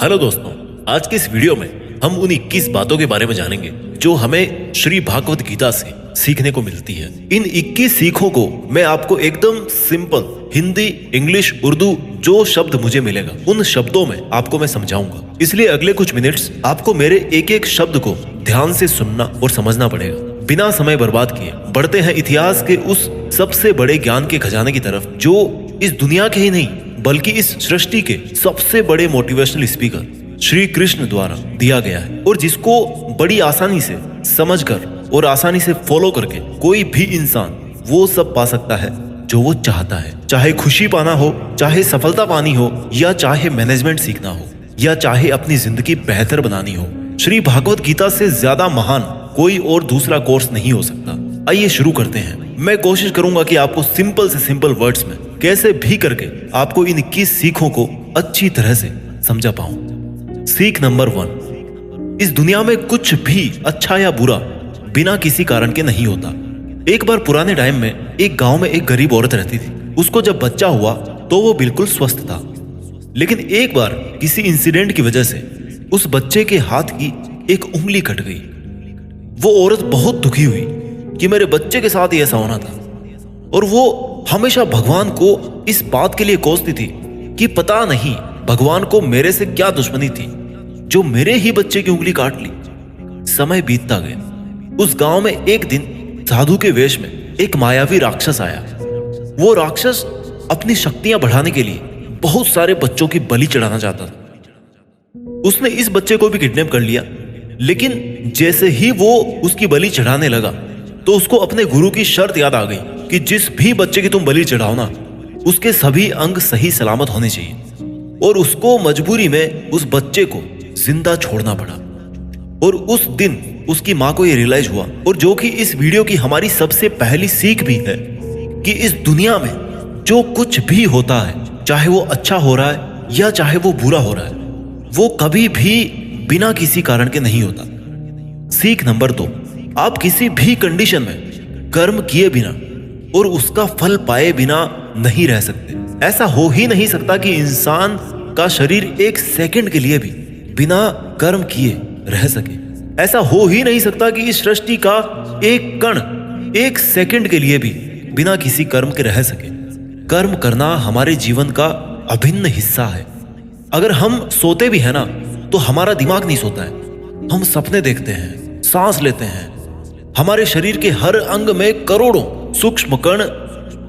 Hello दोस्तों, आज के इस वीडियो में हम उन 21 बातों के बारे में जानेंगे जो हमें श्री भागवत गीता से सीखने को मिलती है। इन 21 सीखों को मैं आपको एकदम सिंपल हिंदी, इंग्लिश, उर्दू जो शब्द मुझे मिलेगा उन शब्दों में आपको मैं समझाऊंगा। इसलिए अगले कुछ मिनट्स आपको मेरे एक एक शब्द को ध्यान से सुनना और समझना पड़ेगा। बिना समय बर्बाद किए बढ़ते हैं इतिहास के उस सबसे बड़े ज्ञान के खजाने की तरफ जो इस दुनिया के ही नहीं बल्कि इस सृष्टि के सबसे बड़े मोटिवेशनल स्पीकर श्री कृष्ण द्वारा दिया गया है और जिसको बड़ी आसानी से समझकर और आसानी से फॉलो करके कोई भी इंसान वो सब पा सकता है जो वो चाहता है। चाहे खुशी पाना हो, चाहे सफलता पानी हो, या चाहे मैनेजमेंट सीखना हो, या चाहे अपनी जिंदगी बेहतर बनानी हो, श्री भागवत गीता से ज्यादा महान कोई और दूसरा कोर्स नहीं हो सकता। आइए शुरू करते हैं। मैं कोशिश करूंगा कि आपको सिंपल से सिंपल वर्ड्स में कैसे भी करके आपको इन 21 सीखों को अच्छी तरह से समझा पाऊं। सीख नंबर 1, इस दुनिया में कुछ भी अच्छा या बुरा बिना किसी कारण के नहीं होता। एक बार पुराने टाइम में एक गांव में एक गरीब औरत रहती थी। उसको जब बच्चा हुआ तो वो बिल्कुल स्वस्थ था, लेकिन एक बार किसी इंसिडेंट की वजह से उस बच्चे के हाथ की एक उंगली कट गई। वो औरत बहुत दुखी हुई कि मेरे बच्चे के साथ ही ऐसा होना था, और वो हमेशा भगवान को इस बात के लिए कोसती थी कि पता नहीं भगवान को मेरे से क्या दुश्मनी थी जो मेरे ही बच्चे की उंगली काट ली। समय बीतता गया। उस गांव में एक दिन साधु के वेश में एक मायावी राक्षस आया। वो राक्षस अपनी शक्तियां बढ़ाने के लिए बहुत सारे बच्चों की बलि चढ़ाना चाहता था। उसने इस बच्चे को भी किडनैप कर लिया, लेकिन जैसे ही वो उसकी बलि चढ़ाने लगा तो उसको अपने गुरु की शर्त याद आ गई कि जिस भी बच्चे की तुम बलि चढ़ाओ ना, उसके सभी अंग सही सलामत होने चाहिए, और उसको मजबूरी में उस बच्चे को जिंदा छोड़ना पड़ा। और उस दिन उसकी मां को यह रियलाइज हुआ, और जो कि इस वीडियो की हमारी सबसे पहली सीख भी है, कि इस दुनिया में जो कुछ भी होता है, चाहे वो अच्छा हो रहा है या चाहे वो बुरा हो रहा है, वो कभी भी बिना किसी कारण के नहीं होता। सीख नंबर 2, आप किसी भी कंडीशन में कर्म किए बिना और उसका फल पाए बिना नहीं रह सकते। ऐसा हो ही नहीं सकता कि इंसान का शरीर एक सेकंड के लिए भी बिना कर्म किए रह सके। ऐसा हो ही नहीं सकता कि इस सृष्टि का एक कण एक सेकंड के लिए भी बिना किसी कर्म के रह सके। कर्म करना हमारे जीवन का अभिन्न हिस्सा है। अगर हम सोते भी है ना तो हमारा दिमाग नहीं सोता है। हम सपने देखते हैं, सांस लेते हैं। हमारे शरीर के हर अंग में करोड़ों सूक्ष्म कण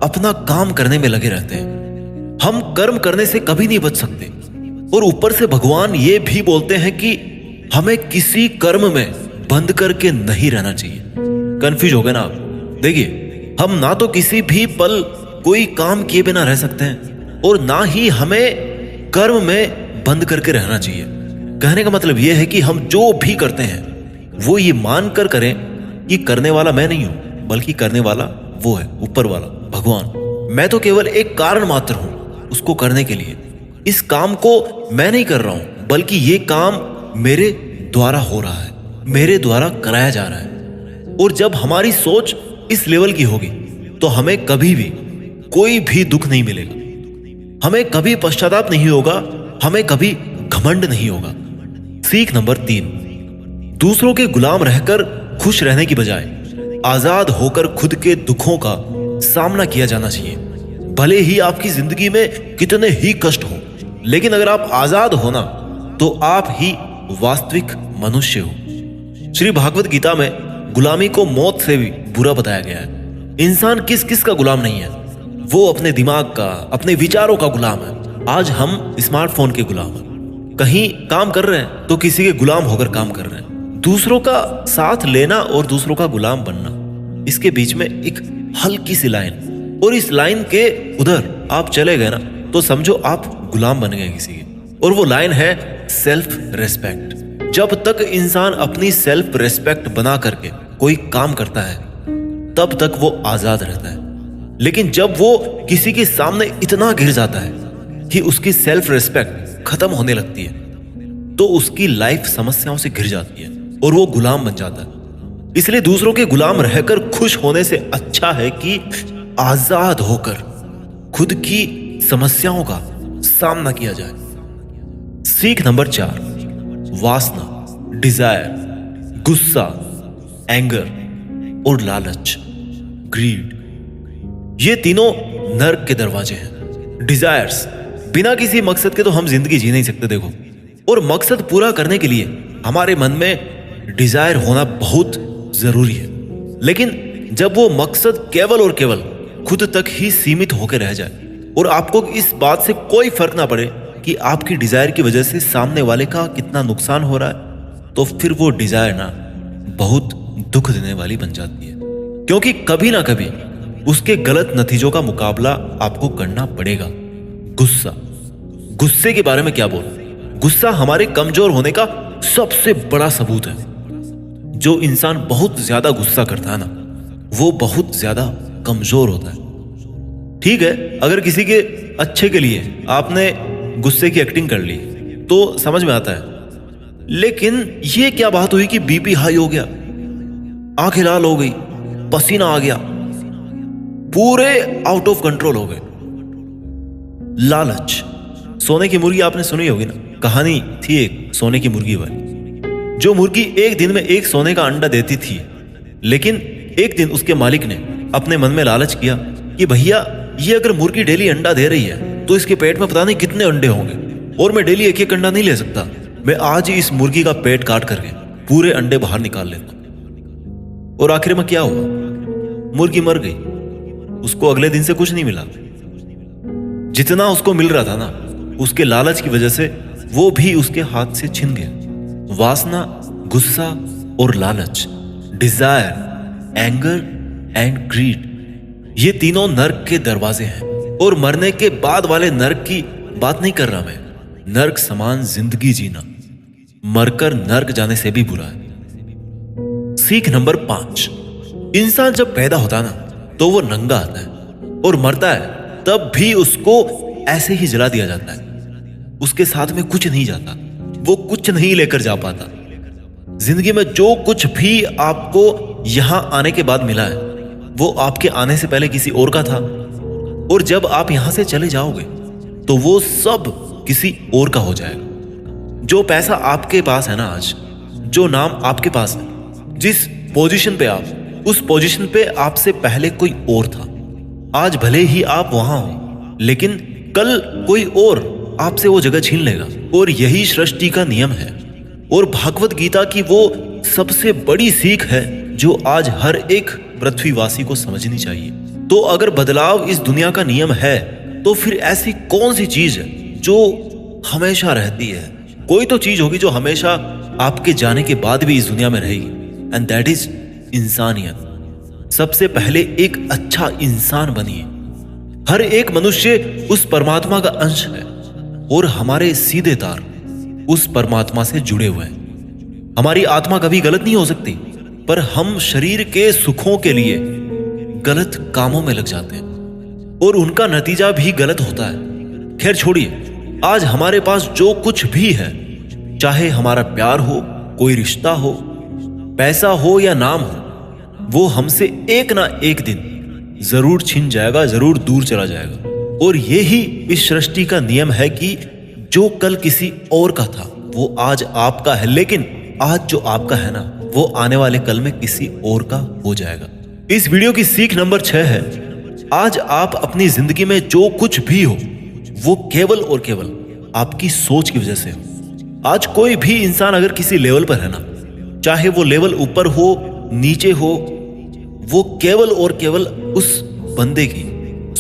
अपना काम करने में लगे रहते हैं। हम कर्म करने से कभी नहीं बच सकते, और ऊपर से भगवान ये भी बोलते हैं कि हमें किसी कर्म में बंद करके नहीं रहना चाहिए। कंफ्यूज हो गए ना आप? देखिए, हम ना तो किसी भी पल कोई काम किए बिना रह सकते हैं, और ना ही हमें कर्म में बंद करके रहना चाहिए। कहने का मतलब यह है कि हम जो भी करते हैं वो ये मानकर करें कि करने वाला मैं नहीं हूं, बल्कि करने वाला वो है, ऊपर वाला भगवान। मैं तो केवल एक कारण मात्र हूं उसको करने के लिए। इस काम को मैं नहीं कर रहा हूं, बल्कि ये काम मेरे द्वारा हो रहा है, मेरे द्वारा कराया जा रहा है। और जब हमारी सोच इस लेवल की होगी तो हमें कभी भी कोई भी दुख नहीं मिलेगा, हमें कभी पश्चाताप नहीं होगा, हमें कभी घमंड नहीं होगा। सीख नंबर 3, दूसरों के गुलाम रहकर खुश रहने की बजाय आजाद होकर खुद के दुखों का सामना किया जाना चाहिए। भले ही आपकी जिंदगी में कितने ही कष्ट हो, लेकिन अगर आप आजाद हो ना तो आप ही वास्तविक मनुष्य हो। श्री भागवत गीता में गुलामी को मौत से भी बुरा बताया गया है। इंसान किस किस का गुलाम नहीं है? वो अपने दिमाग का, अपने विचारों का गुलाम है। आज हम स्मार्टफोन के गुलाम हैं। कहीं काम कर रहे हैं तो किसी के गुलाम होकर काम कर रहे हैं। दूसरों का साथ लेना और दूसरों का गुलाम बनना, इसके बीच में एक हल्की सी लाइन, और इस लाइन के उधर आप चले गए ना तो समझो आप गुलाम बन गए किसी के। और वो लाइन है सेल्फ रेस्पेक्ट। जब तक इंसान अपनी सेल्फ रेस्पेक्ट बना करके कोई काम करता है तब तक वो आजाद रहता है, लेकिन जब वो किसी के सामने इतना गिर जाता है कि उसकी सेल्फ रेस्पेक्ट खत्म होने लगती है तो उसकी लाइफ समस्याओं से घिर जाती है और वो गुलाम बन जाता है। इसलिए दूसरों के गुलाम रहकर खुश होने से अच्छा है कि आजाद होकर खुद की समस्याओं का सामना किया जाए। सीख नंबर 4, वासना, डिजायर, गुस्सा, एंगर और लालच, ग्रीड। ये तीनों नर्क के दरवाजे हैं। डिजायर्स, बिना किसी मकसद के तो हम जिंदगी जी नहीं सकते। देखो, और मकसद पूरा करने के लिए हमारे मन में डिजायर होना बहुत जरूरी है। लेकिन जब वो मकसद केवल और केवल खुद तक ही सीमित होकर रह जाए और आपको इस बात से कोई फर्क ना पड़े कि आपकी डिजायर की वजह से सामने वाले का कितना नुकसान हो रहा है, तो फिर वो डिजायर ना बहुत दुख देने वाली बन जाती है। क्योंकि कभी ना कभी उसके गलत नतीजों का मुकाबला आपको करना पड़ेगा। गुस्सा, गुस्से के बारे में क्या बोलूं? गुस्सा हमारे कमजोर होने का सबसे बड़ा सबूत है। जो इंसान बहुत ज्यादा गुस्सा करता है ना, वो बहुत ज्यादा कमजोर होता है। ठीक है, अगर किसी के अच्छे के लिए आपने गुस्से की एक्टिंग कर ली तो समझ में आता है। लेकिन ये क्या बात हुई कि बीपी हाई हो गया, आंखें लाल हो गई, पसीना आ गया, पूरे आउट ऑफ कंट्रोल हो गए। लालच, सोने की मुर्गी आपने सुनी होगी ना, कहानी थी एक सोने की मुर्गी वाली। जो मुर्गी एक दिन में एक सोने का अंडा देती थी, लेकिन एक दिन उसके मालिक ने अपने मन में लालच किया कि भैया ये अगर मुर्गी डेली अंडा दे रही है तो इसके पेट में पता नहीं कितने अंडे होंगे और मैं डेली एक एक अंडा नहीं ले सकता। मैं आज ही इस मुर्गी का पेट काट करके पूरे अंडे बाहर निकाल लेता हूं। और आखिर में क्या हुआ? मुर्गी मर गई। उसको अगले दिन से कुछ नहीं मिला। जितना उसको मिल रहा था ना, उसके लालच की वजह से वो भी उसके हाथ से छिन गया। वासना, गुस्सा और लालच, डिजायर, एंगर एंड ग्रीड, ये तीनों नर्क के दरवाजे हैं। और मरने के बाद वाले नर्क की बात नहीं कर रहा मैं। नर्क समान जिंदगी जीना मरकर नर्क जाने से भी बुरा है। सीख नंबर 5, इंसान जब पैदा होता है ना तो वो नंगा आता है और मरता है तब भी उसको ऐसे ही जला दिया जाता है। उसके साथ में कुछ नहीं जाता, वो कुछ नहीं लेकर जा पाता। जिंदगी में जो कुछ भी आपको यहां आने के बाद मिला है वो आपके आने से पहले किसी और का था, और जब आप यहां से चले जाओगे तो वो सब किसी और का हो जाएगा। जो पैसा आपके पास है ना आज, जो नाम आपके पास है, जिस पोजीशन पे आप, उस पोजीशन पे आपसे पहले कोई और था। आज भले ही आप वहां हो, लेकिन कल कोई और आपसे वो जगह छीन लेगा। और यही सृष्टि का नियम है और भागवत गीता की वो सबसे बड़ी सीख है जो आज हर एक पृथ्वीवासी को समझनी चाहिए। तो अगर बदलाव इस दुनिया का नियम है तो फिर ऐसी कौन सी चीज है जो हमेशा रहती है? कोई तो चीज होगी जो हमेशा आपके जाने के बाद भी इस दुनिया में रहेगी, एंड दैट इज इंसानियत। सबसे पहले एक अच्छा इंसान बनिए। हर एक मनुष्य उस परमात्मा का अंश है और हमारे सीधे तार उस परमात्मा से जुड़े हुए हैं। हमारी आत्मा कभी गलत नहीं हो सकती, पर हम शरीर के सुखों के लिए गलत कामों में लग जाते हैं और उनका नतीजा भी गलत होता है। खैर छोड़िए, आज हमारे पास जो कुछ भी है, चाहे हमारा प्यार हो, कोई रिश्ता हो, पैसा हो या नाम हो, वो हमसे एक ना एक दिन जरूर छिन जाएगा, जरूर दूर चला जाएगा। और यही इस सृष्टि का नियम है कि जो कल किसी और का था वो आज आपका है, लेकिन आज जो आपका है ना, वो आने वाले कल में किसी और का हो जाएगा। इस वीडियो की सीख नंबर 6 है, आज आप अपनी जिंदगी में जो कुछ भी हो वो केवल और केवल आपकी सोच की वजह से हो। आज कोई भी इंसान अगर किसी लेवल पर है ना, चाहे वो लेवल ऊपर हो नीचे हो, वो केवल और केवल उस बंदे की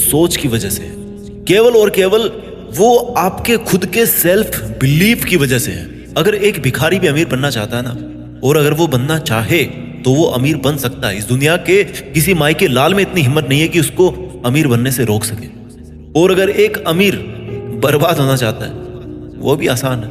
सोच की वजह से है। केवल और केवल वो आपके खुद के सेल्फ बिलीफ की वजह से है। अगर एक भिखारी भी अमीर बनना चाहता है ना, और अगर वो बनना चाहे तो वो अमीर बन सकता है। इस दुनिया के किसी माई के लाल में इतनी हिम्मत नहीं है कि उसको अमीर बनने से रोक सके। और अगर एक अमीर बर्बाद होना चाहता है, वो भी आसान है।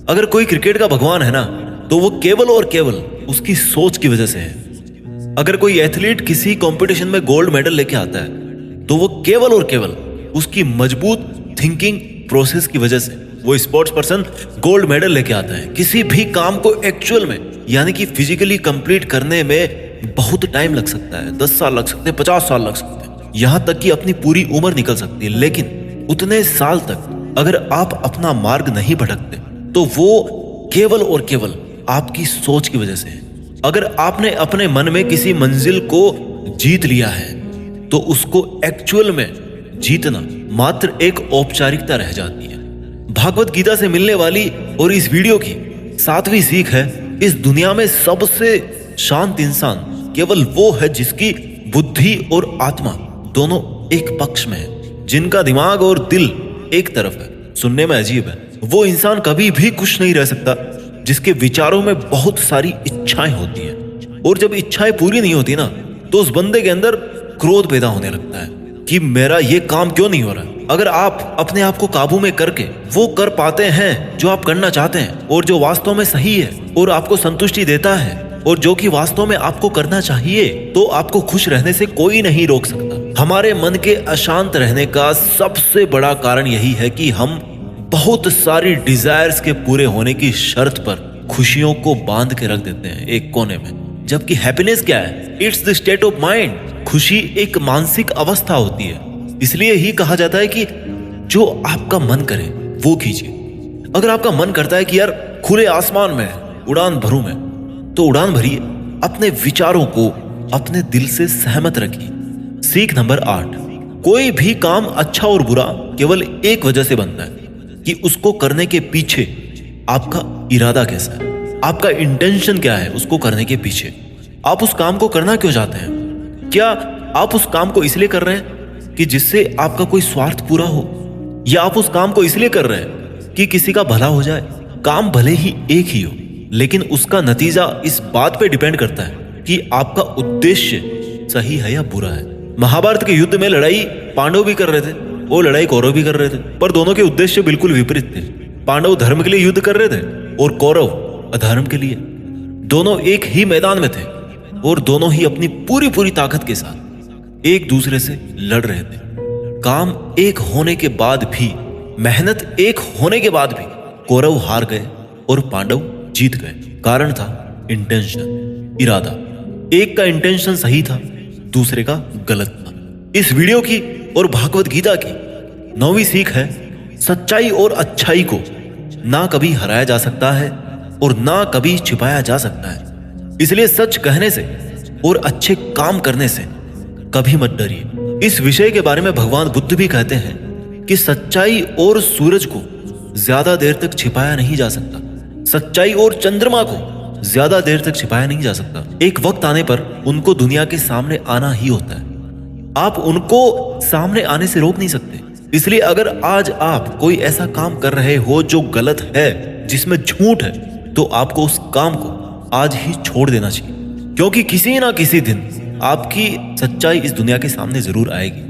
अगर कोई क्रिकेट का भगवान है ना, तो वो केवल और केवल उसकी सोच की वजह से है। अगर कोई एथलीट किसी कंपटीशन में गोल्ड मेडल लेके आता है, तो वो केवल और केवल उसकी मजबूत थिंकिंग प्रोसेस की वजह से वो स्पोर्ट्स पर्सन गोल्ड मेडल लेके आता है। किसी भी काम को एक्चुअल में यानी कि फिजिकली कंप्लीट करने में बहुत टाइम लग सकता है, 10 साल लग सकते हैं, 50 साल लग सकते हैं, यहां तक कि अपनी पूरी उम्र निकल सकती है। लेकिन उतने साल तक अगर आप अपना मार्ग नहीं भटकते, तो वो केवल और केवल आपकी सोच की वजह से है। अगर आपने अपने मन में किसी मंजिल को जीत लिया है तो उसको एक्चुअल में जीतना मात्र एक औपचारिकता रह जाती है। भागवत गीता से मिलने वाली और इस वीडियो की 7वीं सीख है, इस दुनिया में सबसे शांत इंसान केवल वो है जिसकी बुद्धि और आत्मा दोनों एक पक्ष में है, जिनका दिमाग और दिल एक तरफ है। सुनने में अजीब है, वो इंसान कभी भी खुश नहीं रह सकता जिसके विचारों में बहुत सारी इच्छाएं होती हैं, और जब इच्छाएं पूरी नहीं होती ना तो उस बंदे के अंदर क्रोध पैदा होने लगता है कि मेरा ये काम क्यों नहीं हो रहा। अगर आप अपने आप को काबू में करके वो कर पाते हैं जो आप करना चाहते हैं और जो वास्तव में सही है और आपको संतुष्टि देता है और जो कि वास्तव में आपको करना चाहिए, तो आपको खुश रहने से कोई नहीं रोक सकता। हमारे मन के अशांत रहने का सबसे बड़ा कारण यही है कि हम बहुत सारी डिजायर्स के पूरे होने की शर्त पर खुशियों को बांध के रख देते हैं एक कोने में, जबकि हैप्पीनेस क्या है? It's the state of mind. खुशी एक मानसिक अवस्था होती है। इसलिए ही कहा जाता है कि जो आपका मन करे वो कीजिए। अगर आपका मन करता है कि यार खुले आसमान में उड़ान भरूं मैं, तो उड़ान भरिए। अपने विचारों को अपने दिल से सहमत रखिए। सीख नंबर 8, कोई भी काम अच्छा और बुरा केवल एक वजह से बनता है कि उसको करने के पीछे आपका इरादा कैसा है, आपका इंटेंशन क्या है। उसको करने के पीछे आप उस काम को करना क्यों चाहते हैं? क्या आप उस काम को इसलिए कर रहे हैं कि जिससे आपका कोई स्वार्थ पूरा हो, या आप उस काम को इसलिए कर रहे हैं कि किसी का भला हो जाए? काम भले ही एक ही हो, लेकिन उसका नतीजा इस बात पे डिपेंड करता है कि आपका उद्देश्य सही है या बुरा है। महाभारत के युद्ध में लड़ाई पांडव भी कर रहे थे और लड़ाई कौरव भी कर रहे थे, पर दोनों के उद्देश्य बिल्कुल विपरीत थे। पांडव धर्म के लिए युद्ध कर रहे थे और कौरव अधर्म के लिए। दोनों एक ही मैदान में थे और दोनों ही अपनी पूरी ताकत के साथ एक दूसरे से लड़ रहे थे। काम एक होने के बाद भी, मेहनत एक होने के बाद भी कौरव हार गए और पांडव जीत गए। कारण था इंटेंशन, इरादा। एक का इंटेंशन सही था, दूसरे का गलत था। इस वीडियो की और भागवत गीता की 9वीं सीख है, सच्चाई और अच्छाई को ना कभी हराया जा सकता है और ना कभी छिपाया जा सकता है। इसलिए सच कहने से और अच्छे काम करने से कभी मत डरिए। इस विषय के बारे में भगवान बुद्ध भी कहते हैं कि सच्चाई और सूरज को ज्यादा देर तक छिपाया नहीं जा सकता, सच्चाई और चंद्रमा को ज्यादा देर तक छिपाया नहीं जा सकता। एक वक्त आने पर उनको दुनिया के सामने आना ही होता है। आप उनको सामने आने से रोक नहीं सकते। इसलिए अगर आज आप कोई ऐसा काम कर रहे हो जो गलत है, जिसमें झूठ है, तो आपको उस काम को आज ही छोड़ देना चाहिए, क्योंकि किसी ना किसी दिन आपकी सच्चाई इस दुनिया के सामने जरूर आएगी।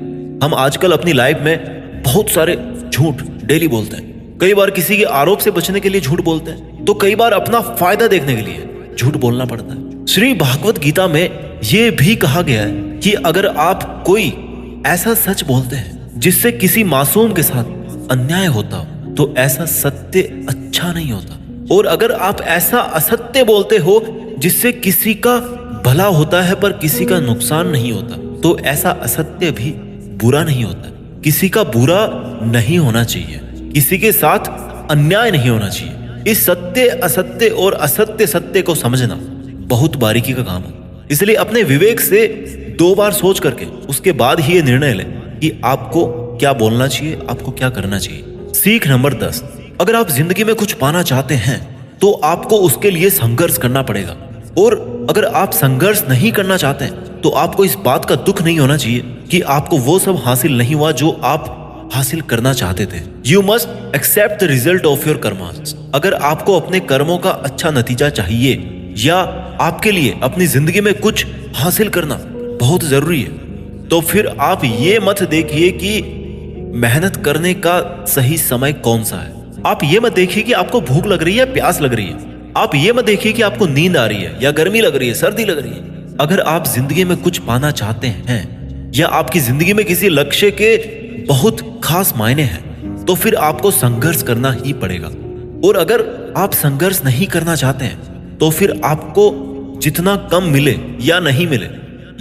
हम आजकल अपनी लाइफ में बहुत सारे झूठ डेली बोलते हैं। कई बार किसी के आरोप से बचने के लिए झूठ बोलते हैं, तो कई बार अपना फायदा देखने के लिए झूठ बोलना पड़ता है। श्री भागवत गीता में यह भी कहा गया है कि अगर आप कोई ऐसा सच बोलते हैं जिससे किसी मासूम के साथ अन्याय होता हो, तो ऐसा सत्य अच्छा नहीं होता। और अगर आप ऐसा असत्य बोलते हो जिससे किसी का भला होता है पर किसी का नुकसान नहीं होता, तो ऐसा असत्य भी बुरा नहीं होता। किसी का बुरा नहीं होना चाहिए, किसी के साथ अन्याय नहीं होना चाहिए। इस सत्य असत्य और असत्य सत्य को समझना बहुत बारीकी का काम है। इसलिए अपने विवेक से 2 बार सोच करके उसके बाद ही ये निर्णय लें कि आपको क्या बोलना चाहिए, आपको क्या करना चाहिए। सीख नंबर 10, अगर आप जिंदगी में कुछ पाना चाहते हैं तो आपको उसके लिए संघर्ष करना पड़ेगा। और अगर आप संघर्ष नहीं करना चाहते हैं तो आपको इस बात का दुख नहीं होना चाहिए कि आपको वो सब हासिल नहीं हुआ जो आप हासिल करना चाहते थे। You must accept the result of your karmas. अगर आपको अपने कर्मों का अच्छा नतीजा चाहिए या आपके लिए अपनी जिंदगी में कुछ हासिल करना बहुत जरूरी है, तो फिर आप ये मत देखिए कि मेहनत करने का सही समय कौन सा है। आप ये मत देखिए कि आपको भूख लग रही है, प्यास लग रही है। आप ये मत देखिए कि आपको नींद आ रही है या गर्मी लग रही है, सर्दी लग रही है। अगर आप जिंदगी में कुछ पाना चाहते हैं या आपकी जिंदगी में किसी लक्ष्य के बहुत खास मायने हैं, तो फिर आपको संघर्ष करना ही पड़ेगा। और अगर आप संघर्ष नहीं करना चाहते हैं तो फिर आपको जितना कम मिले या नहीं मिले,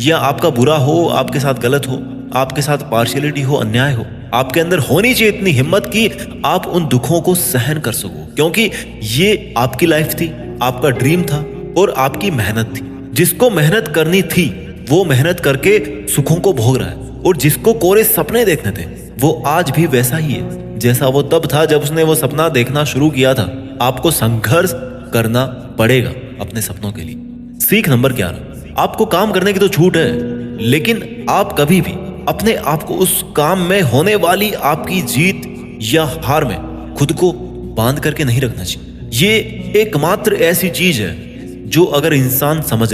या आपका बुरा हो, आपके साथ गलत हो, आपके साथ पार्शियलिटी हो, अन्याय हो, आपके अंदर होनी चाहिए इतनी हिम्मत कि आप उन दुखों को सहन कर सको, क्योंकि ये आपकी लाइफ थी, आपका ड्रीम था और आपकी मेहनत थी। जिसको मेहनत करनी थी वो मेहनत करके सुखों को भोग रहा है, और जिसको कोरे सपने देखने थे वो आज भी वैसा ही है जैसा वो तब था जब उसने वो सपना देखना शुरू किया था। आपको संघर्ष करना पड़ेगा अपने सपनों के लिए। सीख नंबर 11, आपको काम करने की तो छूट है, लेकिन आप कभी भी अपने आप को उस काम में होने वाली आपकी जीत या हार में खुद को बांध करके नहीं रखना चाहिए। ये एकमात्र ऐसी चीज है जो अगर इंसान समझ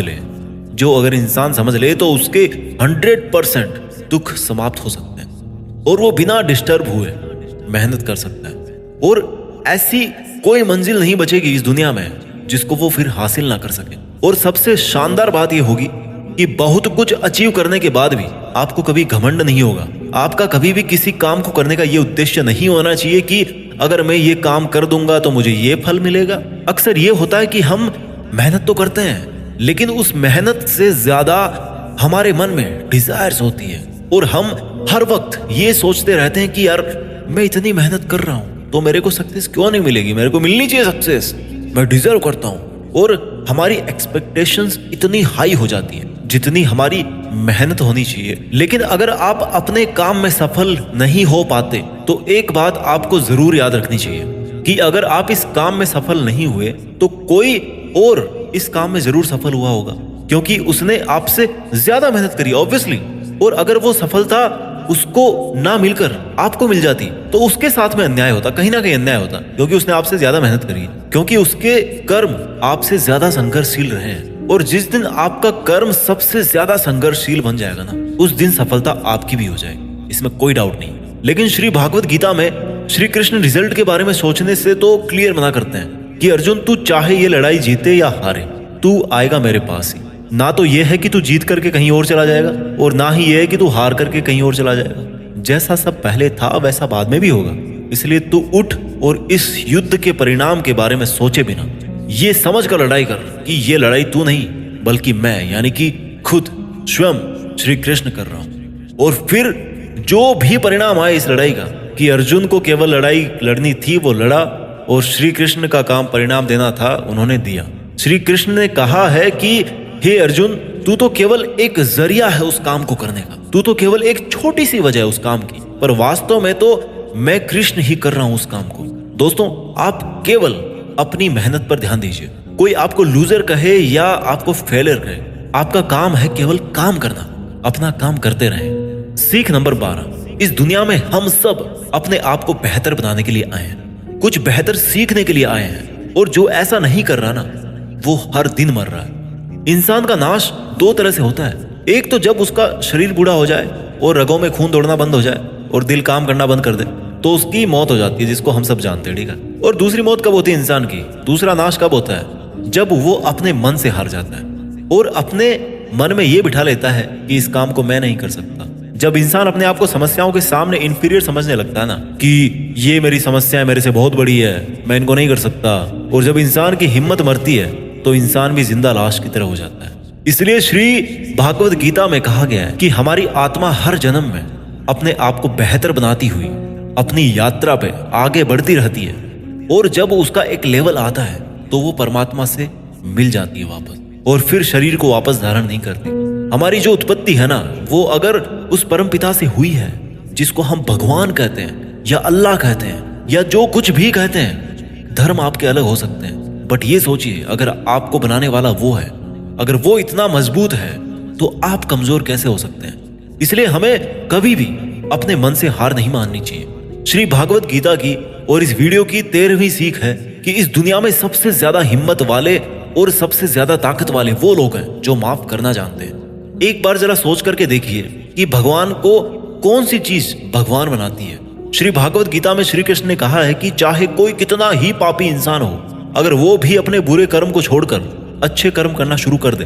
ले तो उसके 100% दुख समाप्त हो सकते हैं और वो बिना डिस्टर्ब हुए मेहनत कर सकता है, और ऐसी कोई मंजिल नहीं बचेगी इस दुनिया में जिसको वो फिर हासिल ना कर सके। और सबसे शानदार बात यह होगी कि बहुत कुछ अचीव करने के बाद भी आपको कभी घमंड नहीं होगा। आपका कभी भी किसी काम को करने का ये उद्देश्य नहीं होना चाहिए कि अगर मैं ये काम कर दूंगा तो मुझे ये फल मिलेगा। अक्सर ये होता है कि हम मेहनत तो करते हैं, लेकिन उस मेहनत से ज्यादा हमारे मन में डिजायर्स होती है, और हम हर वक्त ये सोचते रहते हैं कि यार मैं इतनी मेहनत कर रहा हूं तो मेरे को सक्सेस क्यों नहीं मिलेगी, मेरे को मिलनी चाहिए सक्सेस, मैं डिजर्व करता हूं। और हमारी एक्सपेक्टेशंस इतनी हाई हो जाती है जितनी हमारी मेहनत होनी चाहिए। लेकिन अगर आप अपने काम में सफल नहीं हो पाते तो एक बात आपको जरूर याद रखनी चाहिए कि अगर आप इस काम में सफल नहीं हुए तो कोई और इस काम में जरूर सफल हुआ होगा, क्योंकि उसने आपसे ज्यादा मेहनत करी ऑब्वियसली। और अगर वो सफलता उसको ना मिलकर आपको मिल जाती तो उसके साथ में अन्याय होता, कहीं ना कहीं अन्याय होता, क्योंकि उसने आपसे ज्यादा मेहनत करी है, क्योंकि उसके कर्म आपसे ज्यादा संघर्षशील रहे हैं। और जिस दिन आपका कर्म सबसे ज्यादा संघर्षशील बन जाएगा ना, उस दिन सफलता आपकी भी हो जाएगी, इसमें कोई डाउट नहीं। लेकिन श्री भागवत गीता में श्री कृष्ण रिजल्ट के बारे में सोचने से तो क्लियर मना करते हैं कि अर्जुन तू चाहे ये लड़ाई जीते या हारे, तू आएगा मेरे पास ही। ना तो यह है कि तू जीत करके कहीं और चला जाएगा, और ना ही यह है कि तू हार करके कहीं और चला जाएगा। जैसा सब पहले था वैसा बाद में भी होगा। इसलिए तू उठ और इस युद्ध के परिणाम के बारे में सोचे बिना ये समझ कर लड़ाई कर कि ये लड़ाई तू नहीं बल्कि मैं, यानी कि खुद स्वयं श्री कृष्ण कर रहा हूं। और फिर जो भी परिणाम आए इस लड़ाई का, कि अर्जुन को केवल लड़ाई लड़नी थी वो लड़ा, और श्री कृष्ण का काम परिणाम देना था उन्होंने दिया। श्री कृष्ण ने कहा है कि हे अर्जुन, तू तो केवल एक जरिया है उस काम को करने का, तू तो केवल एक छोटी सी वजह है उस काम की, पर वास्तव में तो मैं कृष्ण ही कर रहा हूं उस काम को। दोस्तों, आप केवल अपनी मेहनत पर ध्यान दीजिए। कोई आपको लूजर कहे या आपको फेलियर कहे, आपका काम है केवल काम करना, अपना काम करते रहें। सीख नंबर 12, इस दुनिया में हम सब अपने आप को बेहतर बनाने के लिए आए हैं, कुछ बेहतर सीखने के लिए आए हैं, और जो ऐसा नहीं कर रहा ना वो हर दिन मर रहा है। इंसान का नाश दो तरह से होता है, एक तो जब उसका शरीर बूढ़ा हो जाए और रगों में खून दौड़ना बंद हो जाए और दिल काम करना बंद कर दे तो उसकी मौत हो जाती है, जिसको हम सब जानते हैं, ठीक है। और दूसरी मौत कब होती है इंसान की, दूसरा नाश कब होता है, जब वो अपने मन से हार जाता है और अपने मन में ये बिठा लेता है कि इस काम को मैं नहीं कर सकता। जब इंसान अपने आप को समस्याओं के सामने इंफीरियर समझने लगता है ना, कि ये मेरी समस्या मेरे से बहुत बड़ी है, मैं इनको नहीं कर सकता, और जब इंसान की हिम्मत मरती है तो इंसान भी जिंदा लाश की तरह हो जाता है। इसलिए श्री भागवत गीता में कहा गया है कि हमारी आत्मा हर जन्म में अपने आप को बेहतर बनाती हुई अपनी यात्रा पे आगे बढ़ती रहती है, और जब उसका एक लेवल आता है तो वो परमात्मा से मिल जाती है वापस, और फिर शरीर को वापस धारण नहीं करती। हमारी जो उत्पत्ति है ना, वो अगर उस परम पिता से हुई है जिसको हम भगवान कहते हैं या अल्लाह कहते हैं या जो कुछ भी कहते हैं, धर्म आपके अलग हो सकते हैं, बट ये सोचिए अगर आपको बनाने वाला वो है, अगर वो इतना मजबूत है तो आप कमजोर कैसे हो सकते हैं। इसलिए हमें कभी भी अपने मन से हार नहीं माननी चाहिए। श्री भागवत गीता की और इस वीडियो की 13वीं सीख है कि इस दुनिया में सबसे ज्यादा हिम्मत वाले और सबसे ज्यादा ताकत वाले वो लोग हैं जो माफ करना जानते हैं। एक बार जरा सोच करके देखिए कि भगवान को कौन सी चीज भगवान बनाती है। श्री भागवत गीता में श्री कृष्ण ने कहा है कि चाहे कोई कितना ही पापी इंसान हो, अगर वो भी अपने बुरे कर्म को छोड़कर अच्छे कर्म करना शुरू कर दे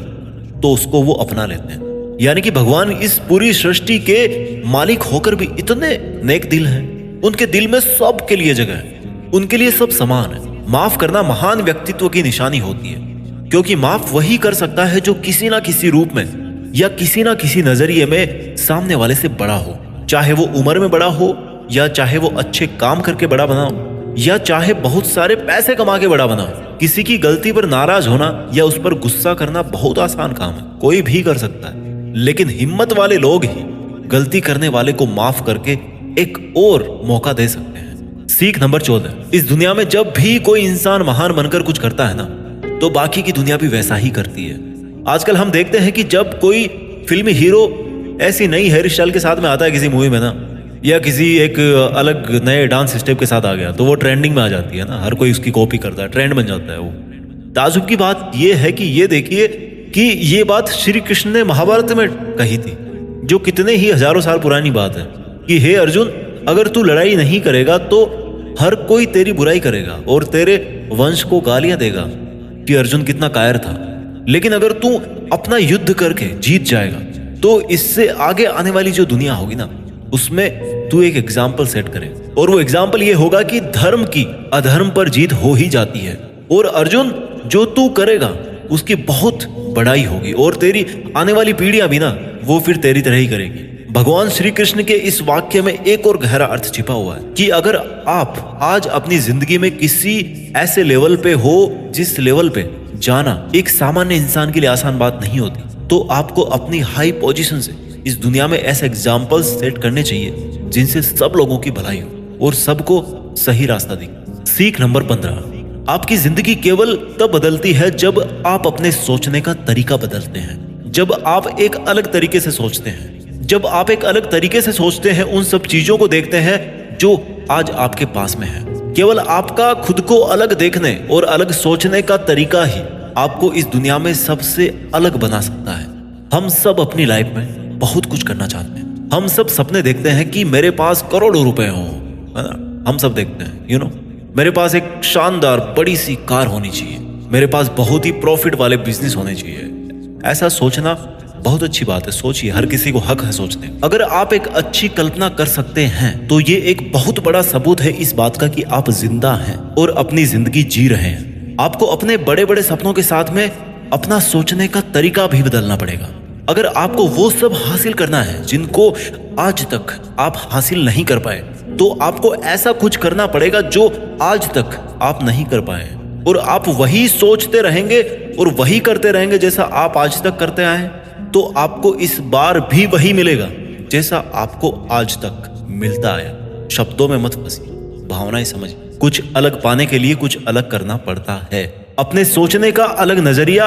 तो उसको वो अपना लेते हैं। यानी कि भगवान इस पूरी सृष्टि के मालिक होकर भी इतने नेक दिल हैं, उनके दिल में सब के लिए जगह है, उनके लिए सब समान है। माफ करना महान व्यक्तित्व की निशानी होती है, क्योंकि माफ वही कर सकता है जो किसी ना किसी रूप में या किसी ना किसी नजरिए में सामने वाले से बड़ा हो, चाहे वो उम्र में बड़ा हो या चाहे वो अच्छे काम करके बड़ा बनाओ, या चाहे बहुत सारे पैसे कमा के बड़ा बनाओ, किसी की गलती पर नाराज होना या उस पर गुस्सा करना बहुत आसान काम है, कोई भी कर सकता है। लेकिन हिम्मत वाले लोग ही गलती करने वाले को माफ करके एक और मौका दे सकते हैं। सीख नंबर 14, इस दुनिया में जब भी कोई इंसान महान बनकर कुछ करता है ना, तो बाकी की दुनिया भी वैसा ही करती है। आजकल हम देखते हैं कि जब कोई फिल्मी हीरो ऐसी नई हेयर स्टाइल के साथ में आता है किसी मूवी में ना, या किसी एक अलग नए डांस स्टेप के साथ आ गया, तो वो ट्रेंडिंग में आ जाती है ना, हर कोई उसकी कॉपी करता है, ट्रेंड बन जाता है वो। ताजुब की बात यह है कि ये देखिए कि ये बात श्री कृष्ण ने महाभारत में कही थी, जो कितने ही हजारों साल पुरानी बात है, कि हे अर्जुन, अगर तू लड़ाई नहीं करेगा तो हर कोई तेरी बुराई करेगा और तेरे वंश को गालियां देगा कि अर्जुन कितना कायर था। लेकिन अगर तू अपना युद्ध करके जीत जाएगा तो इससे आगे आने वाली जो दुनिया होगी ना, उसमें तू एक एग्जाम्पल सेट करे, और वो एग्जाम्पल ये होगा कि धर्म की अधर्म पर जीत हो ही जाती है। और अर्जुन, जो तू करेगा उसकी बहुत बड़ाई होगी, और तेरी आने वाली पीढ़ियां भी ना, वो फिर तेरी तरह ही करेगी। भगवान श्री कृष्ण के इस वाक्य में एक और गहरा अर्थ छिपा हुआ है कि अगर आप आज अपनी जिंदगी में किसी ऐसे लेवल पे हो जिस लेवल पे जाना एक सामान्य इंसान के लिए आसान बात नहीं होती, तो आपको अपनी हाई पोजीशन से इस दुनिया में ऐसे एग्जाम्पल्स सेट करने चाहिए जिनसे सब लोगों की भलाई हो और सबको सही रास्ता दिखे। सीख नंबर 15, आपकी जिंदगी केवल तब बदलती है जब आप अपने सोचने का तरीका बदलते हैं। जब आप एक अलग तरीके से सोचते हैं, जब आप एक अलग तरीके से सोचते हैं, उन सब चीजों को देखते हैं जो आज आपके पास में है। केवल आपका खुद को अलग देखने और अलग सोचने का तरीका ही आपको इस दुनिया में सबसे अलग बना सकता है। हम सब अपनी लाइफ में बहुत कुछ करना चाहते हैं। हम सब सपने देखते हैं कि मेरे पास करोड़ों रुपए हों, है ना। हम सब देखते हैं मेरे पास एक शानदार बड़ी सी कार होनी चाहिए, मेरे पास बहुत ही प्रॉफिट वाले बिजनेस होने चाहिए। ऐसा सोचना बहुत अच्छी बात है, सोचिए, हर किसी को हक है सोचने। अगर आप एक अच्छी कल्पना कर सकते हैं तो ये एक बहुत बड़ा सबूत है इस बात का कि आप जिंदा हैं और अपनी जिंदगी जी रहे हैं। आपको अपने बड़े बड़े सपनों के साथ में अपना सोचने का तरीका भी बदलना पड़ेगा। अगर आपको वो सब हासिल करना है जिनको आज तक आप हासिल नहीं कर पाए, तो आपको ऐसा कुछ करना पड़ेगा जो आज तक आप नहीं कर पाए, और आप वही सोचते रहेंगे और वही करते रहेंगे जैसा आप आज तक करते आए, तो आपको इस बार भी वही मिलेगा जैसा आपको आज तक मिलता आया। शब्दों में मत फंसिए, भावनाएं समझिए। कुछ अलग पाने के लिए कुछ अलग करना पड़ता है। अपने सोचने का अलग नजरिया,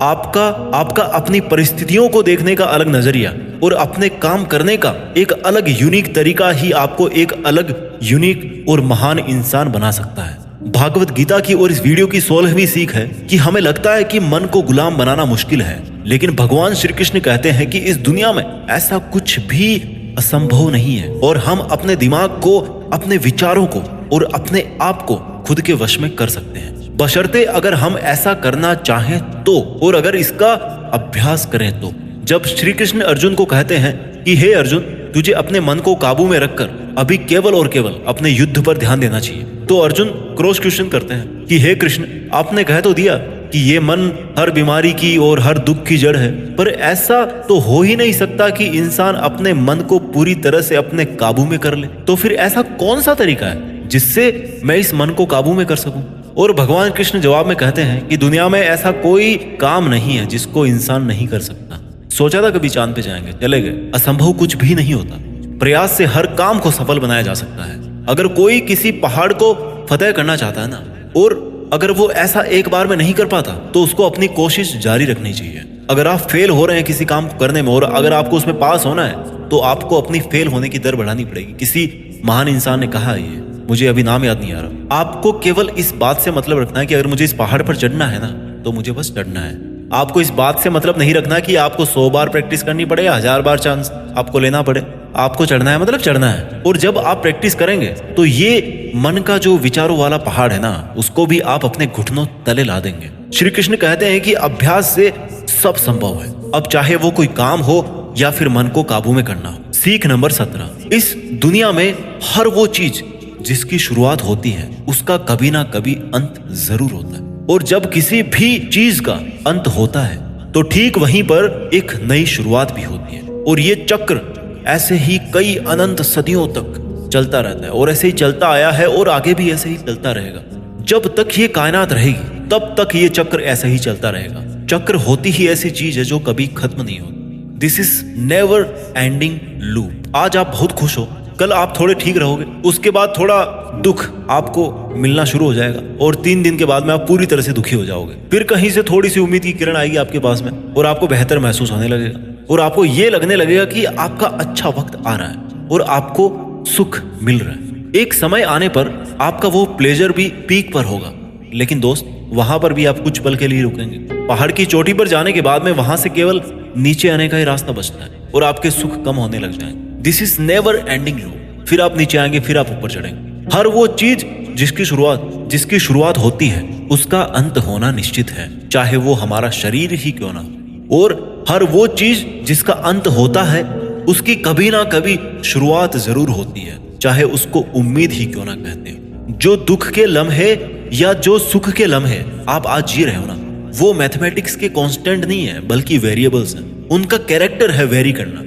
आपका अपनी परिस्थितियों को देखने का अलग नजरिया और अपने काम करने का एक अलग यूनिक तरीका ही आपको एक अलग यूनिक और महान इंसान बना सकता है। भागवत गीता की और इस वीडियो की 16वीं सीख है कि हमें लगता है कि मन को गुलाम बनाना मुश्किल है, लेकिन भगवान श्री कृष्ण कहते हैं कि इस दुनिया में ऐसा कुछ भी असंभव नहीं है, और हम अपने दिमाग को, अपने विचारों को और अपने आप को खुद के वश में कर सकते हैं, बशर्ते अगर हम ऐसा करना चाहें तो, और अगर इसका अभ्यास करें तो। जब श्री कृष्ण अर्जुन को कहते हैं कि हे अर्जुन, तुझे अपने मन को काबू में रखकर अभी केवल और केवल अपने युद्ध पर ध्यान देना चाहिए, तो अर्जुन क्रॉस क्वेश्चन करते हैं कि हे कृष्ण, आपने कह तो दिया कि ये मन हर बीमारी की और हर दुख की जड़ है, पर ऐसा तो हो ही नहीं सकता कि इंसान अपने मन को पूरी तरह से अपने काबू में कर ले। तो फिर ऐसा कौन सा तरीका है जिससे मैं इस मन को काबू में कर सकूं? और भगवान कृष्ण जवाब में कहते हैं कि दुनिया में ऐसा कोई काम नहीं है जिसको इंसान नहीं कर सकता। सोचा था कभी चांद पे जाएंगे, चले गए। असंभव कुछ भी नहीं होता। प्रयास से हर काम को सफल बनाया जा सकता है। अगर कोई किसी पहाड़ को फतेह करना चाहता है ना, और अगर वो ऐसा एक बार में नहीं कर पाता, तो उसको अपनी कोशिश जारी रखनी चाहिए। अगर आप फेल हो रहे हैं किसी काम को करने में और अगर आपको उसमें पास होना है, तो आपको अपनी फेल होने की दर बढ़ानी पड़ेगी। किसी महान इंसान ने कहा, ये मुझे अभी नाम याद नहीं आ रहा। आपको केवल इस बात से मतलब रखना है कि अगर मुझे इस पहाड़ पर चढ़ना है ना, तो मुझे बस चढ़ना है। आपको इस बात से मतलब नहीं रखना कि आपको 100 बार प्रैक्टिस करनी पड़े या 1000 बार चांस आपको लेना पड़े। आपको चढ़ना है मतलब चढ़ना है। और जब आप प्रैक्टिस करेंगे तो ये मन का जो विचारों वाला पहाड़ है ना, उसको भी आप अपने घुटनों तले ला देंगे। श्री कृष्ण कहते हैं कि अभ्यास से सब संभव है, अब चाहे वो कोई काम हो या फिर मन को काबू में करना हो। सीख नंबर 17, इस दुनिया में हर वो चीज जिसकी शुरुआत होती है उसका कभी ना कभी अंत जरूर होता है, और जब किसी भी चीज का अंत होता है तो ठीक वहीं पर एक नई शुरुआत भी होती है। और ये चक्र ऐसे ही कई अनंत सदियों तक चलता रहता है और ऐसे ही चलता आया है और आगे भी ऐसे ही चलता रहेगा। जब तक ये कायनात रहेगी तब तक ये चक्र ऐसा ही चलता रहेगा। चक्र होती ही ऐसी चीज है जो कभी खत्म नहीं होती। This is never ending loop. आज आप बहुत खुश हो, कल आप थोड़े ठीक रहोगे, उसके बाद थोड़ा दुख आपको मिलना शुरू हो जाएगा और 3 दिन के बाद में आप पूरी तरह से दुखी हो जाओगे। फिर कहीं से थोड़ी सी उम्मीद की किरण आएगी आपके पास में और आपको बेहतर महसूस होने लगेगा और आपको ये लगने लगेगा कि आपका अच्छा वक्त आ रहा है और आपको सुख मिल रहा है। एक समय आने पर आपका वो प्लेजर भी पीक पर होगा, लेकिन दोस्त वहां पर भी आप कुछ पल के लिए रुकेंगे। पहाड़ की चोटी पर जाने के बाद में वहां से केवल नीचे आने का ही रास्ता बचता है और आपके सुख कम होने लग जाएंगे। This is never ending loop. फिर आप नीचे आएंगे, फिर आप ऊपर चढ़ेंगे। हर वो चीज जिसकी शुरुआत होती है उसका अंत होना निश्चित है, चाहे वो हमारा शरीर ही क्यों ना। और हर वो चीज जिसका अंत होता है उसकी कभी ना कभी शुरुआत जरूर होती है, चाहे उसको उम्मीद ही क्यों ना कहते हो। जो दुख के लम्हे या जो सुख के लम्हे आप आज जी रहे हो ना, वो मैथमेटिक्स के कांस्टेंट नहीं है बल्कि वेरिएबल्स हैं। उनका कैरेक्टर है वेरी करना,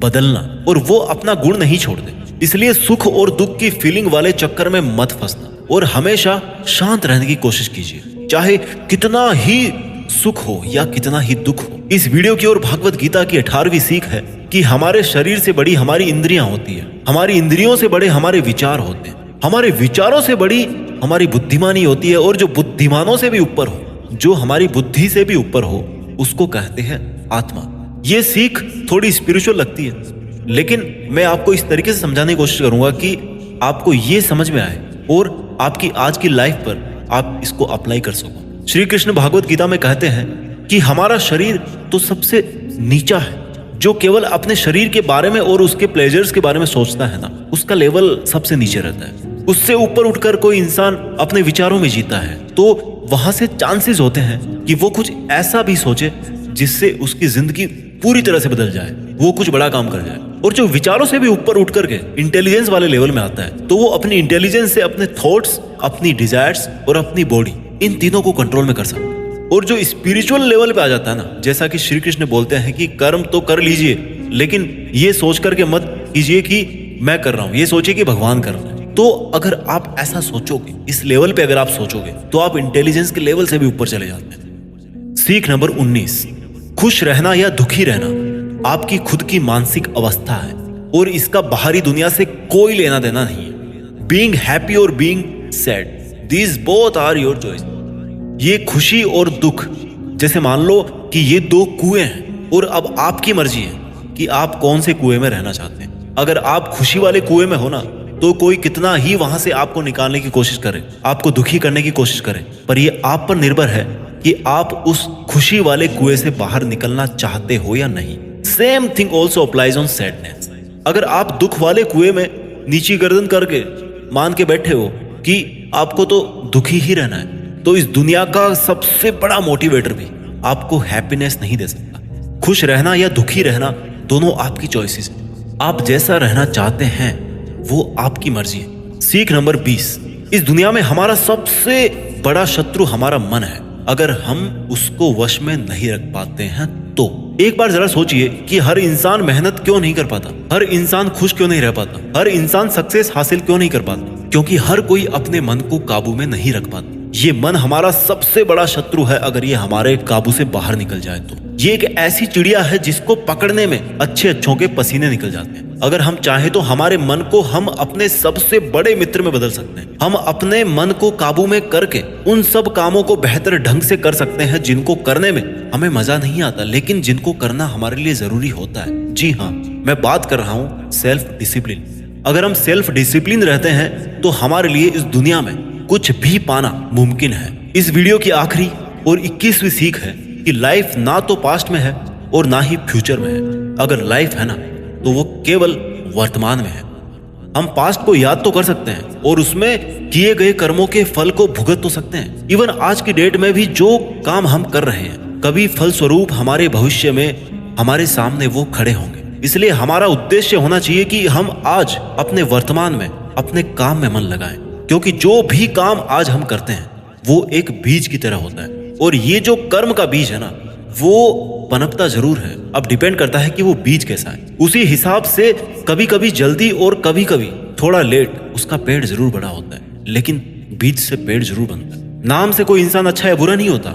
बदलना, और वो अपना गुण नहीं छोड़ते। इसलिए सुख और दुख की फीलिंग वाले चक्कर में मत फंसना और हमेशा शांत रहने की कोशिश कीजिए, चाहे कितना ही सुख हो या कितना ही दुख हो। इस वीडियो की ओर भागवत गीता की 18वीं सीख है कि हमारे शरीर से बड़ी हमारी इंद्रियां होती है, हमारी इंद्रियों से बड़े हमारे विचार होते हैं, हमारे विचारों से बड़ी हमारी बुद्धिमानी होती है, और जो बुद्धिमानों से भी ऊपर हो, जो हमारी बुद्धि से भी ऊपर हो, उसको कहते हैं आत्मा। ये सीख थोड़ी स्पिरिचुअल लगती है, लेकिन मैं आपको इस तरीके से समझाने की कोशिश करूंगा कि आपको ये समझ में आए और आपकी आज की लाइफ पर आप इसको अप्लाई कर सको। श्री कृष्ण भागवत गीता में कहते हैं कि हमारा शरीर तो सबसे नीचा है। जो केवल अपने शरीर के बारे में और उसके प्लेजर्स के बारे में सोचता है ना, उसका लेवल सबसे नीचे रहता है। उससे ऊपर उठकर कोई इंसान अपने विचारों में जीता है तो वहां से चांसेस होते हैं कि वो कुछ ऐसा भी सोचे जिससे उसकी जिंदगी पूरी तरह से बदल जाए, वो कुछ बड़ा काम कर जाए। और जो विचारों से भी ऊपर उठ करके इंटेलिजेंस वाले लेवल में आता है तो वो अपनी इंटेलिजेंस से अपने थॉट्स, अपनी डिजायर्स और अपनी बॉडी, इन तीनों को कंट्रोल में कर सकता है। और जो स्पिरिचुअल लेवल पे आ जाता है ना, जैसा कि श्री कृष्ण बोलते हैं कि कर्म तो कर लीजिए, लेकिन ये सोच करके मत कीजिए कि मैं कर रहा हूं, ये सोचिए कि भगवान कर रहे हैं। तो अगर आप ऐसा सोचोगे, इस लेवल पे अगर आप सोचोगे, तो आप इंटेलिजेंस के लेवल से भी ऊपर चले जाते हैं। सीख नंबर 19, खुश रहना या दुखी रहना आपकी खुद की मानसिक अवस्था है और इसका बाहरी दुनिया से कोई लेना देना नहीं है। बीइंग हैप्पी और being sad, these both are your choice. ये खुशी और दुख, जैसे मान लो कि ये 2 कुएं हैं और अब आपकी मर्जी है कि आप कौन से कुएं में रहना चाहते हैं। अगर आप खुशी वाले कुएं में हो ना, तो कोई कितना ही वहां से आपको निकालने की कोशिश करे, आपको दुखी करने की कोशिश करे, पर ये आप पर निर्भर है कि आप उस खुशी वाले कुएं से बाहर निकलना चाहते हो या नहीं। Same thing also applies on sadness. अगर आप दुख वाले कुएं में नीची गर्दन करके मान के बैठे हो कि आपको तो दुखी ही रहना है, तो इस दुनिया का सबसे बड़ा मोटिवेटर भी आपको हैप्पीनेस नहीं दे सकता। खुश रहना या दुखी रहना दोनों आपकी चॉइसेस है। आप जैसा रहना चाहते हैं वो आपकी मर्जी है। सीख नंबर 20, इस दुनिया में हमारा सबसे बड़ा शत्रु हमारा मन है। अगर हम उसको वश में नहीं रख पाते हैं तो एक बार जरा सोचिए कि हर इंसान मेहनत क्यों नहीं कर पाता, हर इंसान खुश क्यों नहीं रह पाता, हर इंसान सक्सेस हासिल क्यों नहीं कर पाता, क्योंकि हर कोई अपने मन को काबू में नहीं रख पाता। ये मन हमारा सबसे बड़ा शत्रु है। अगर ये हमारे काबू से बाहर निकल जाए तो ये एक ऐसी चिड़िया है जिसको पकड़ने में अच्छों के पसीने निकल जाते हैं। अगर हम चाहे तो हमारे मन को हम अपने सबसे बड़े मित्र में बदल सकते हैं। हम अपने मन को काबू में करके उन सब कामों को बेहतर ढंग से कर सकते हैं जिनको करने में हमें मजा नहीं आता, लेकिन जिनको करना हमारे लिए जरूरी होता है। जी हाँ, मैं बात कर रहा हूँ सेल्फ डिसिप्लिन। अगर हम सेल्फ डिसिप्लिन रहते हैं तो हमारे लिए इस दुनिया में कुछ भी पाना मुमकिन है। इस वीडियो की आखिरी और 21वीं सीख है कि लाइफ ना तो पास्ट में है और ना ही फ्यूचर में है। अगर लाइफ है ना तो वो केवल वर्तमान में है। हम पास्ट को याद तो कर सकते हैं और उसमें किए गए कर्मों के फल को भुगत तो सकते हैं। इवन आज की डेट में भी जो काम हम कर रहे हैं, कभी फलस्वरूप हमारे भविष्य में हमारे सामने वो खड़े होंगे। इसलिए हमारा उद्देश्य होना चाहिए कि हम आज अपने वर्तमान में अपने काम में मन लगाएं, क्योंकि जो भी काम आज हम करते हैं वो एक बीज की तरह होता है। और ये जो कर्म का बीज है ना, वो पनपता जरूर है, अब डिपेंड करता है कि वो बीज कैसा है। उसी हिसाब से कभी कभी जल्दी और कभी कभी थोड़ा लेट उसका पेड़ जरूर बड़ा होता है, लेकिन बीज से पेड़ जरूर बनता है। नाम से कोई इंसान अच्छा या बुरा नहीं होता,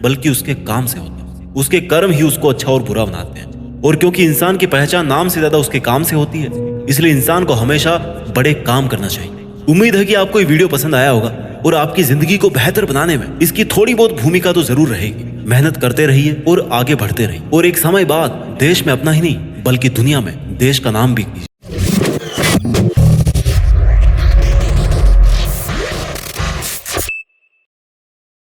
बल्कि उसके काम से होता है। उसके कर्म ही उसको अच्छा और बुरा बनाते हैं। और क्योंकि इंसान की पहचान नाम से ज्यादा उसके काम से होती है, इसलिए इंसान को हमेशा बड़े काम करना चाहिए। उम्मीद है कि आपको ये वीडियो पसंद आया होगा और आपकी जिंदगी को बेहतर बनाने में इसकी थोड़ी बहुत भूमिका तो जरूर रहेगी। मेहनत करते रहिए और आगे बढ़ते रहिए, और एक समय बाद देश में अपना ही नहीं बल्कि दुनिया में देश का नाम भी कीजिए।